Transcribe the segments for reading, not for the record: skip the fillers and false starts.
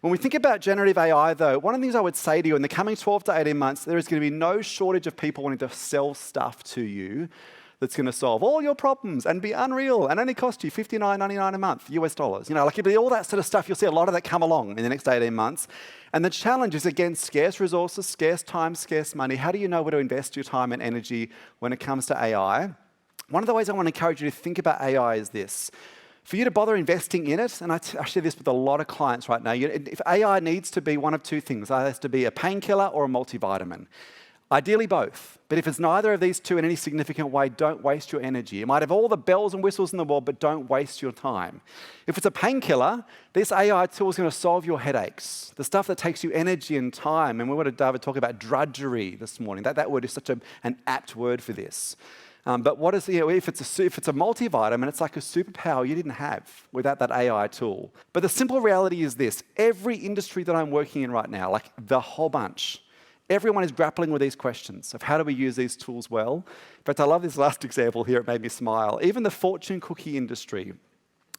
When we think about generative AI, though, one of the things I would say to you in the coming 12 to 18 months, there is going to be no shortage of people wanting to sell stuff to you that's going to solve all your problems and be unreal and only cost you $59.99 a month, US dollars. You know, like it'll be all that sort of stuff. You'll see a lot of that come along in the next 18 months. And the challenge is, again, scarce resources, scarce time, scarce money. How do you know where to invest your time and energy when it comes to AI? One of the ways I want to encourage you to think about AI is this. For you to bother investing in it, and I share this with a lot of clients right now, if AI needs to be one of two things, either has to be a painkiller or a multivitamin. Ideally both, but if it's neither of these two in any significant way, don't waste your energy. You might have all the bells and whistles in the world, but don't waste your time. If it's a painkiller, this AI tool is going to solve your headaches, the stuff that takes you energy and time. And we wanted David talk about drudgery this morning. That word is such an apt word for this. But what is if it's a multivitamin, it's like a superpower you didn't have without that AI tool. But the simple reality is this: every industry that I'm working in right now, like the whole bunch, everyone is grappling with these questions of how do we use these tools well. But I love this last example here; it made me smile. Even the fortune cookie industry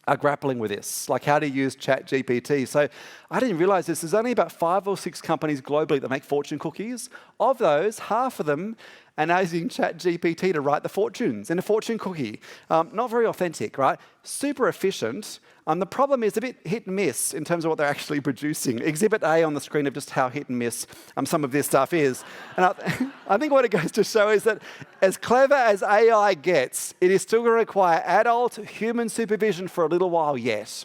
are grappling with this, like how to use ChatGPT. So I didn't realize this. There's only about 5 or 6 companies globally that make fortune cookies. Of those, half of them are now using ChatGPT to write the fortunes in a fortune cookie. Not very authentic, right? Super efficient. The problem is a bit hit and miss in terms of what they're actually producing. Exhibit A on the screen of just how hit and miss some of this stuff is. And I think what it goes to show is that as clever as AI gets, it is still going to require adult human supervision for a little while yet.